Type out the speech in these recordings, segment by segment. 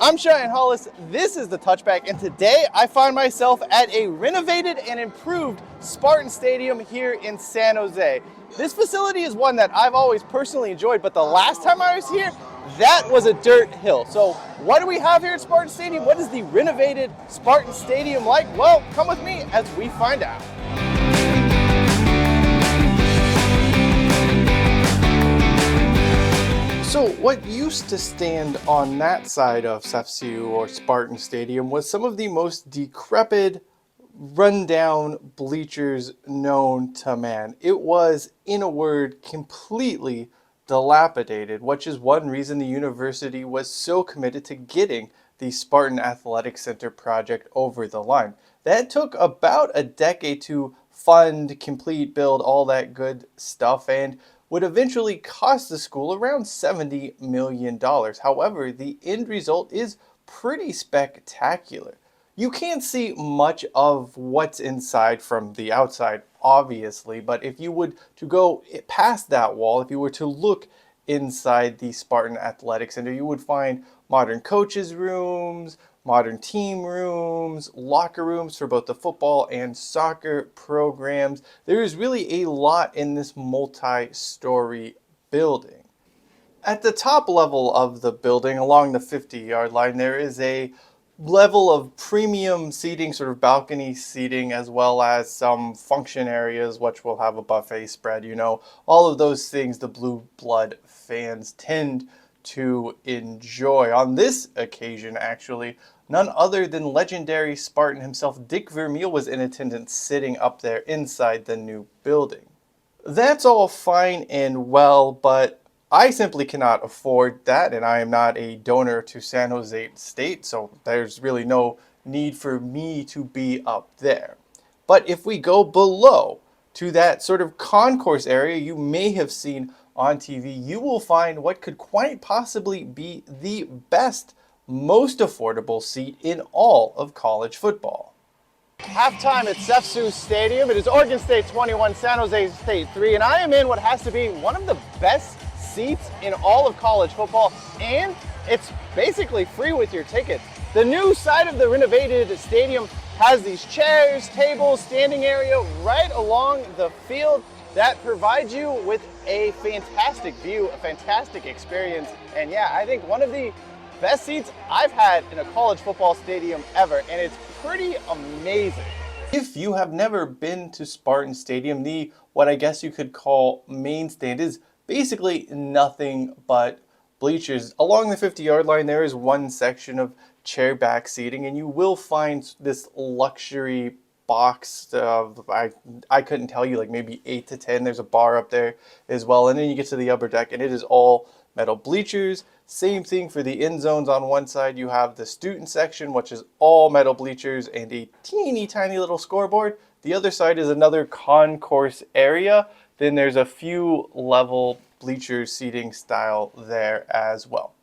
I'm Cheyenne Hollis, this is the Touchback, and today I find myself at a renovated and improved Spartan Stadium here in San Jose. This facility is one that I've always personally enjoyed, but the last time I was here, that was a dirt hill. So what do we have here at Spartan Stadium? What is the renovated Spartan Stadium like? Well, come with me as we find out. So what used to stand on that side of SJSU or Spartan Stadium was some of the most decrepit, rundown bleachers known to man. It was, in a word, completely dilapidated, which is one reason the university was so committed to getting the Spartan Athletic Center project over the line. That took about a decade to fund, complete, build, all that good stuff, and would eventually cost the school around $70 million. However, the end result is pretty spectacular. You can't see much of what's inside from the outside, obviously, but if you would to go past that wall, if you were to look inside the Spartan Athletic Center, you would find modern coaches' rooms, modern team rooms, locker rooms for both the football and soccer programs. There is really a lot in this multi-story building. At the top level of the building, along the 50-yard line, there is a level of premium seating, sort of balcony seating, as well as some function areas, which will have a buffet spread. You know, all of those things the blue blood fans tend to enjoy. On this occasion, actually, none other than legendary Spartan himself, Dick Vermeil, was in attendance sitting up there inside the new building. That's all fine and well, but I simply cannot afford that, and I am not a donor to San Jose State, so there's really no need for me to be up there. But if we go below to that sort of concourse area you may have seen on TV, you will find what could quite possibly be the best, most affordable seat in all of college football. Halftime at SJSU Stadium. It is Oregon State 21, San Jose State 3, and I am in what has to be one of the best seats in all of college football, and it's basically free with your ticket. The new side of the renovated stadium has these chairs, tables, standing area right along the field that provides you with a fantastic view, a fantastic experience, and yeah, I think one of the best seats I've had in a college football stadium ever, and it's pretty amazing. If you have never been to Spartan Stadium, the what I guess you could call main stand is basically nothing but bleachers. Along the 50-yard line, there is one section of chair back seating, and you will find this luxury box of, I couldn't tell you, like maybe 8 to 10. There's a bar up there as well, and then you get to the upper deck, and it is all metal bleachers. Same thing for the end zones. On one side you have the student section, which is all metal bleachers and a teeny tiny little scoreboard. The other side is another concourse area. Then there's a few level bleacher seating style there as well.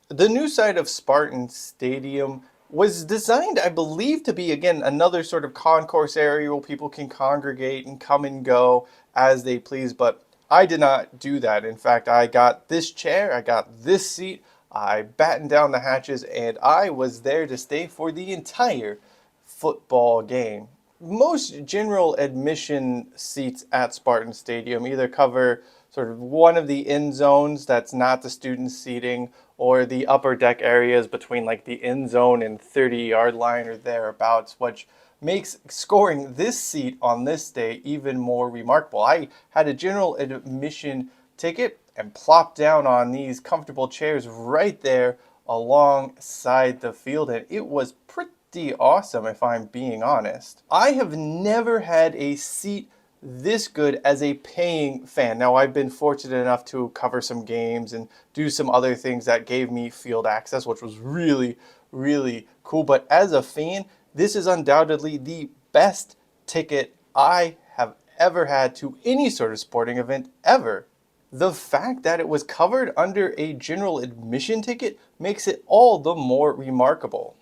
The new side of Spartan Stadium was designed, I believe, to be, again, another sort of concourse area where people can congregate and come and go as they please, but I did not do that. In fact, I got this chair, I got this seat, I battened down the hatches, and I was there to stay for the entire football game. Most general admission seats at Spartan Stadium either cover sort of one of the end zones that's not the student seating, or the upper deck areas between like the end zone and 30-yard line or thereabouts, which makes scoring this seat on this day even more remarkable. I had a general admission ticket and plopped down on these comfortable chairs right there alongside the field, and it was pretty awesome, if I'm being honest. I have never had a seat this good as a paying fan. Now, I've been fortunate enough to cover some games and do some other things that gave me field access, which was really, really cool. But as a fan, this is undoubtedly the best ticket I have ever had to any sort of sporting event ever. The fact that it was covered under a general admission ticket makes it all the more remarkable.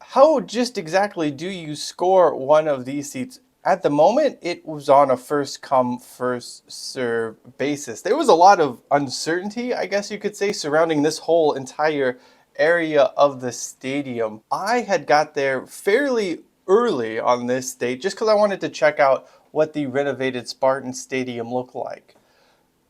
How just exactly do you score one of these seats? At the moment, it was on a first come, first serve basis. There was a lot of uncertainty, I guess you could say, surrounding this whole entire area of the stadium. I had got there fairly early on this date just because I wanted to check out what the renovated Spartan Stadium looked like.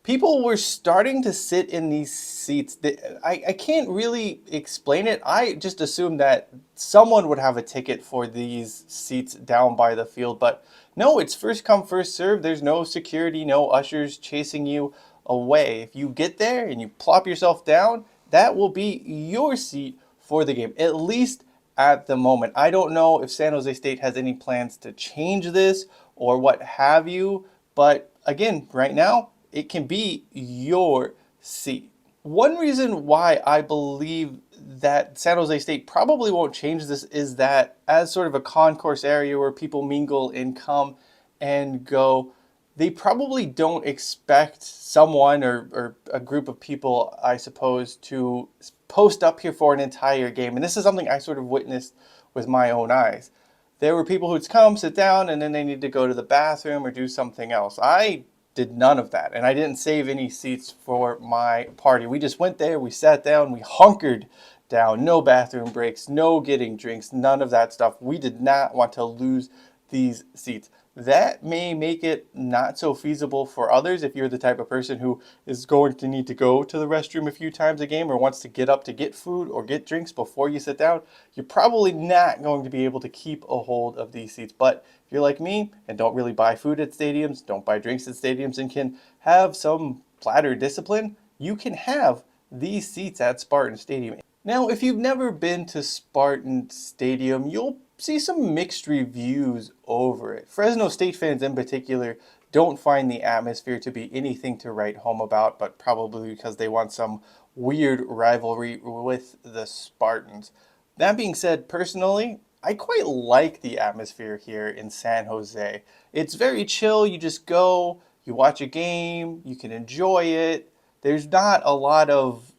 People were starting to sit in these seats. I can't really explain it. I just assumed that someone would have a ticket for these seats down by the field, but no, it's first come, first serve. There's no security, no ushers chasing you away. If you get there and you plop yourself down, that will be your seat for the game, at least at the moment. I don't know if San Jose State has any plans to change this or what have you, but again, right now, it can be your seat. One reason why I believe that San Jose State probably won't change this is that as sort of a concourse area where people mingle and come and go, they probably don't expect someone or a group of people, I suppose, to post up here for an entire game. And this is something I sort of witnessed with my own eyes. There were people who'd come, sit down, and then they need to go to the bathroom or do something else. I did none of that, and I didn't save any seats for my party. We just went there, we sat down, we hunkered down. No bathroom breaks, no getting drinks, none of that stuff. We did not want to lose these seats. That may make it not so feasible for others if you're the type of person who is going to need to go to the restroom a few times a game or wants to get up to get food or get drinks before you sit down. You're probably not going to be able to keep a hold of these seats. But if you're like me and don't really buy food at stadiums, don't buy drinks at stadiums, and can have some bladder discipline, you can have these seats at Spartan Stadium. Now, if you've never been to Spartan Stadium, you'll see some mixed reviews over it. Fresno State fans in particular don't find the atmosphere to be anything to write home about, but probably because they want some weird rivalry with the Spartans. That being said, personally, I quite like the atmosphere here in San Jose. It's very chill. You just go, you watch a game, you can enjoy it. There's not a lot of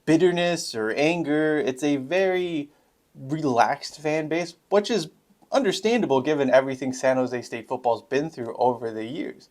bitterness or anger. It's a very relaxed fan base, which is understandable given everything San Jose State football's been through over the years.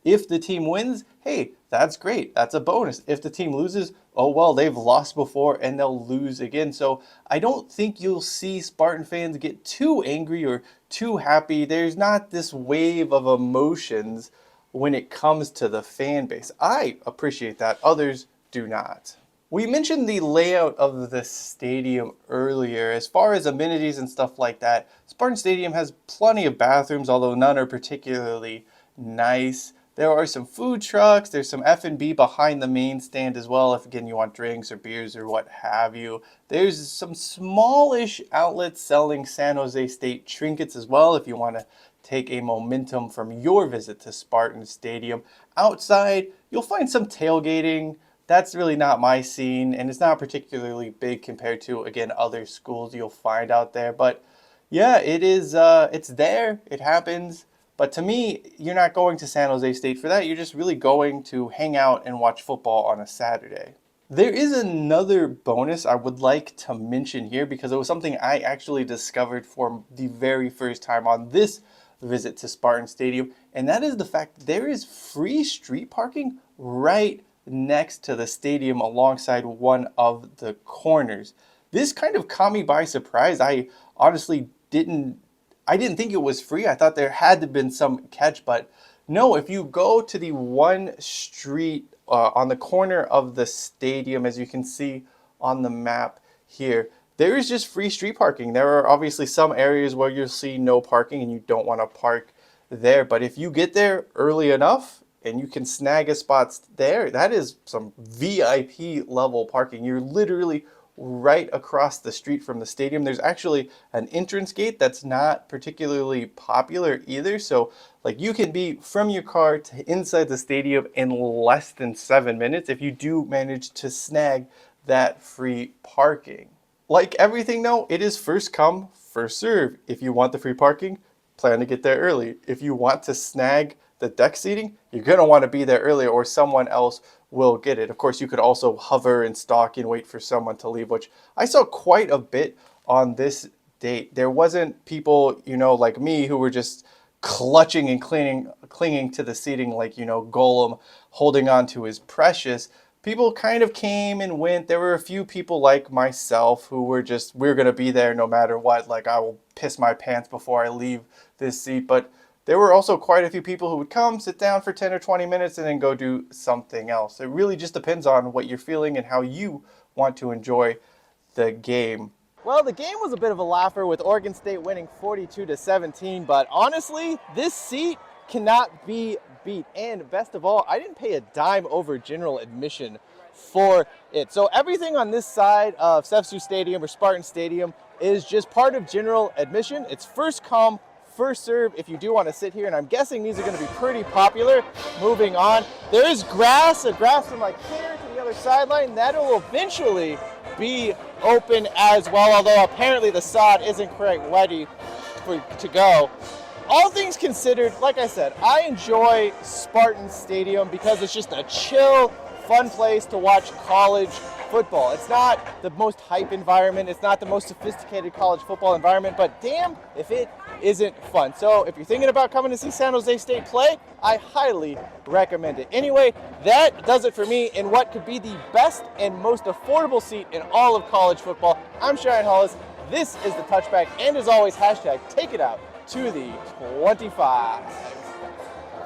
If the team wins, hey, that's great. That's a bonus. If the team loses, oh well, they've lost before and they'll lose again. So I don't think you'll see Spartan fans get too angry or too happy. There's not this wave of emotions when it comes to the fan base. I appreciate that. Others do not. We mentioned the layout of the stadium earlier. As far as amenities and stuff like that, Spartan Stadium has plenty of bathrooms, although none are particularly nice. There are some food trucks. There's some F&B behind the main stand as well, if again you want drinks or beers or what have you. There's some smallish outlets selling San Jose State trinkets as well, if you want to take a momentum from your visit to Spartan Stadium. Outside, you'll find some tailgating. That's really not my scene, and it's not particularly big compared to, again, other schools you'll find out there. But yeah, it is. It's there. It happens. But to me, you're not going to San Jose State for that. You're just really going to hang out and watch football on a Saturday. There is another bonus I would like to mention here because it was something I actually discovered for the very first time on this visit to Spartan Stadium, and that is the fact that there is free street parking right next to the stadium alongside one of the corners. This kind of caught me by surprise. I honestly didn't think it was free. I thought there had to have been some catch, but no, if you go to the one street on the corner of the stadium, as you can see on the map here, there is just free street parking. There are obviously some areas where you'll see no parking and you don't want to park there, but if you get there early enough, and you can snag a spot there, that is some VIP level parking. You're literally right across the street from the stadium. There's actually an entrance gate that's not particularly popular either. So like you can be from your car to inside the stadium in less than 7 minutes if you do manage to snag that free parking. Like everything though, it is first come, first serve. If you want the free parking, plan to get there early. If you want to snag the deck seating, you're going to want to be there earlier or someone else will get it. Of course, you could also hover and stalk and wait for someone to leave, which I saw quite a bit on this date. There wasn't people, like me who were just clutching and clinging to the seating like, Golem holding on to his precious. People kind of came and went. There were a few people like myself who were just, we're going to be there no matter what. Like, I will piss my pants before I leave this seat. But there were also quite a few people who would come, sit down for 10 or 20 minutes, and then go do something else. It really just depends on what you're feeling and how you want to enjoy the game. Well, the game was a bit of a laugher with Oregon State winning 42-17, but honestly, this seat cannot be beat. And best of all, I didn't pay a dime over general admission for it. So everything on this side of SJSU Stadium or Spartan Stadium is just part of general admission. It's first come, first serve if you do want to sit here, and I'm guessing these are going to be pretty popular. Moving on, there is grass from like here to the other sideline. That will eventually be open as well, although apparently the sod isn't quite ready to go. All things considered, like I said, I enjoy Spartan Stadium because it's just a chill, fun place to watch college football. It's not the most hype environment, it's not the most sophisticated college football environment, but damn if it isn't fun. So if you're thinking about coming to see San Jose State play, I highly recommend it. Anyway, that does it for me in what could be the best and most affordable seat in all of college football. I'm Sharon Hollis. This is the Touchback, and as always, hashtag take it out to the 25.